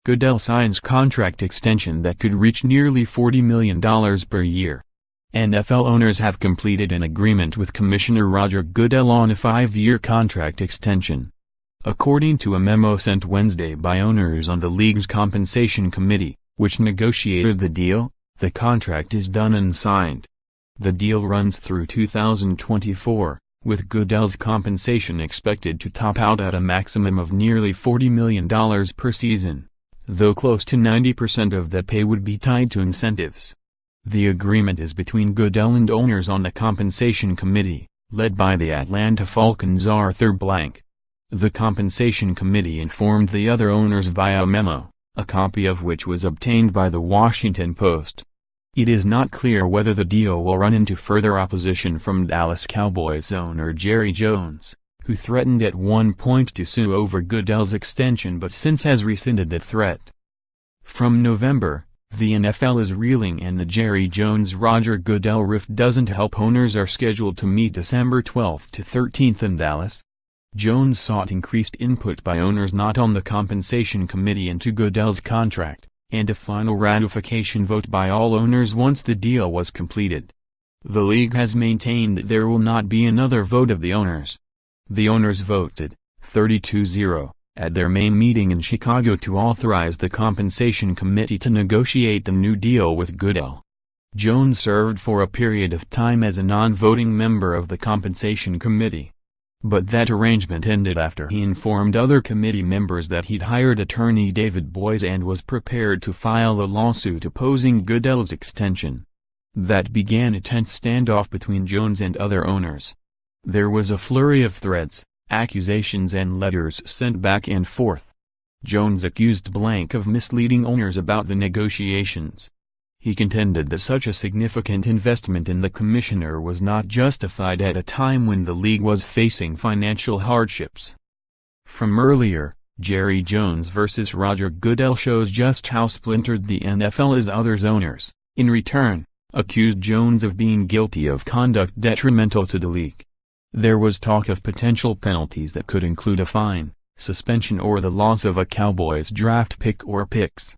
Goodell signs contract extension that could reach nearly $40 million per year. NFL owners have completed an agreement with Commissioner Roger Goodell on a 5-year contract extension. According to a memo sent Wednesday by owners on the league's compensation committee, which negotiated the deal, the contract is done and signed. The deal runs through 2024, with Goodell's compensation expected to top out at a maximum of nearly $40 million per season, though close to 90% of that pay would be tied to incentives. The agreement is between Goodell and owners on the compensation committee, led by the Atlanta Falcons Arthur Blank. The compensation committee informed the other owners via memo, a copy of which was obtained by the Washington Post. It is not clear whether the deal will run into further opposition from Dallas Cowboys owner Jerry Jones, who threatened at one point to sue over Goodell's extension but since has rescinded the threat. From November, the NFL is reeling and the Jerry Jones-Roger Goodell rift doesn't help. Owners are scheduled to meet December 12 to 13 in Dallas. Jones sought increased input by owners not on the compensation committee into Goodell's contract, and a final ratification vote by all owners once the deal was completed. The league has maintained that there will not be another vote of the owners. The owners voted, 32-0, at their May meeting in Chicago to authorize the compensation committee to negotiate the new deal with Goodell. Jones served for a period of time as a non-voting member of the compensation committee. But that arrangement ended after he informed other committee members that he'd hired attorney David Boies and was prepared to file a lawsuit opposing Goodell's extension. That began a tense standoff between Jones and other owners. There was a flurry of threats, accusations and letters sent back and forth. Jones accused Blank of misleading owners about the negotiations. He contended that such a significant investment in the commissioner was not justified at a time when the league was facing financial hardships. From earlier, Jerry Jones versus Roger Goodell shows just how splintered the NFL is. Others owners, in return, accused Jones of being guilty of conduct detrimental to the league. There was talk of potential penalties that could include a fine, suspension or the loss of a Cowboys draft pick or picks.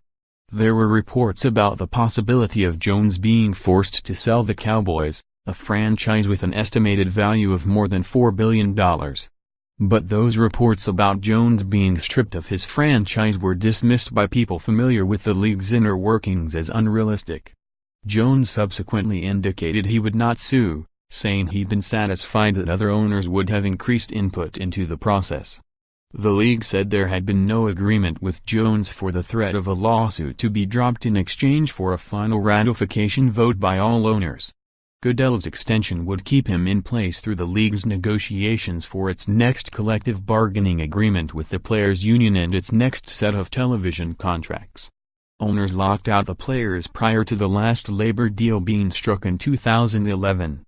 There were reports about the possibility of Jones being forced to sell the Cowboys, a franchise with an estimated value of more than $4 billion. But those reports about Jones being stripped of his franchise were dismissed by people familiar with the league's inner workings as unrealistic. Jones subsequently indicated he would not sue, saying he'd been satisfied that other owners would have increased input into the process. The league said there had been no agreement with Jones for the threat of a lawsuit to be dropped in exchange for a final ratification vote by all owners. Goodell's extension would keep him in place through the league's negotiations for its next collective bargaining agreement with the players' union and its next set of television contracts. Owners locked out the players prior to the last labor deal being struck in 2011.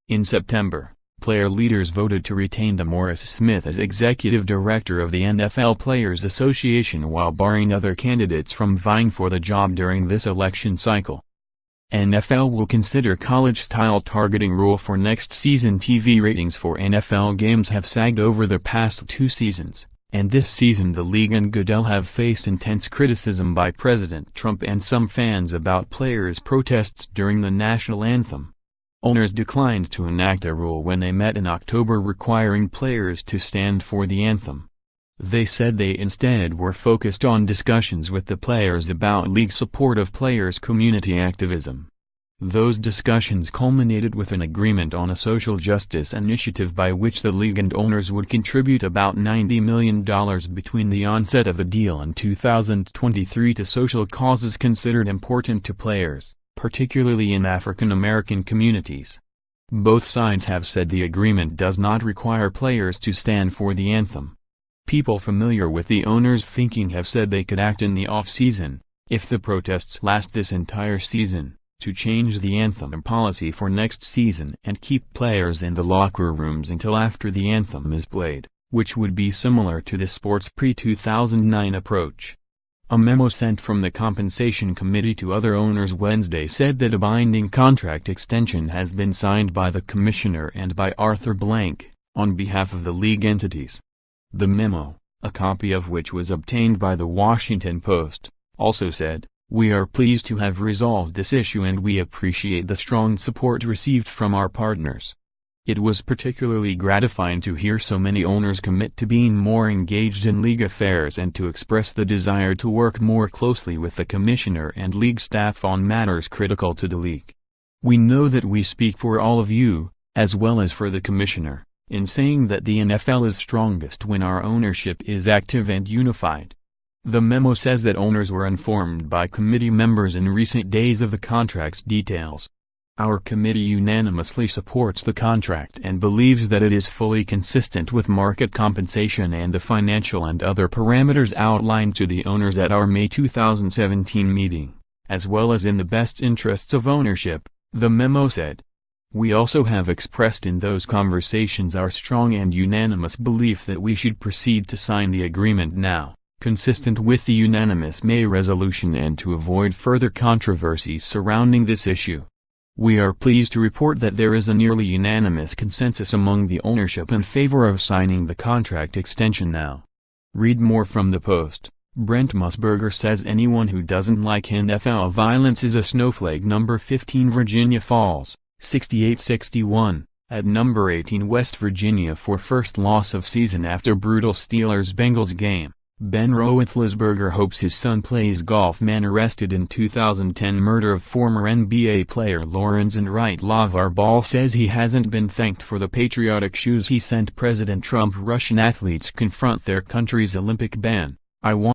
In September, player leaders voted to retain DeMaurice Smith as executive director of the NFL Players Association while barring other candidates from vying for the job during this election cycle. NFL will consider college-style targeting rule for next season. TV ratings for NFL games have sagged over the past 2 seasons, and this season the league and Goodell have faced intense criticism by President Trump and some fans about players' protests during the national anthem. Owners declined to enact a rule when they met in October requiring players to stand for the anthem. They said they instead were focused on discussions with the players about league support of players' community activism. Those discussions culminated with an agreement on a social justice initiative by which the league and owners would contribute about $90 million between the onset of the deal and 2023 to social causes considered important to players, particularly in African American communities. Both sides have said the agreement does not require players to stand for the anthem. People familiar with the owners' thinking have said they could act in the off-season, if the protests last this entire season, to change the anthem policy for next season and keep players in the locker rooms until after the anthem is played, which would be similar to the sport's pre-2009 approach. A memo sent from the Compensation Committee to other owners Wednesday said that a binding contract extension has been signed by the Commissioner and by Arthur Blank, on behalf of the league entities. The memo, a copy of which was obtained by the Washington Post, also said, "We are pleased to have resolved this issue and we appreciate the strong support received from our partners. It was particularly gratifying to hear so many owners commit to being more engaged in league affairs and to express the desire to work more closely with the Commissioner and league staff on matters critical to the league. We know that we speak for all of you, as well as for the Commissioner, in saying that the NFL is strongest when our ownership is active and unified." The memo says that owners were informed by committee members in recent days of the contract's details. "Our committee unanimously supports the contract and believes that it is fully consistent with market compensation and the financial and other parameters outlined to the owners at our May 2017 meeting, as well as in the best interests of ownership," the memo said. "We also have expressed in those conversations our strong and unanimous belief that we should proceed to sign the agreement now, consistent with the unanimous May resolution and to avoid further controversies surrounding this issue. We are pleased to report that there is a nearly unanimous consensus among the ownership in favor of signing the contract extension now." Read more from the Post. Brent Musburger says anyone who doesn't like NFL violence is a snowflake. Number 15 Virginia falls, 68-61, at number 18 West Virginia for first loss of season after brutal Steelers-Bengals game. Ben Roethlisberger hopes his son plays golf. Man arrested in 2010 murder of former NBA player Lawrence and Wright. LaVar Ball says he hasn't been thanked for the patriotic shoes he sent President Trump. Russian athletes confront their country's Olympic ban. "I want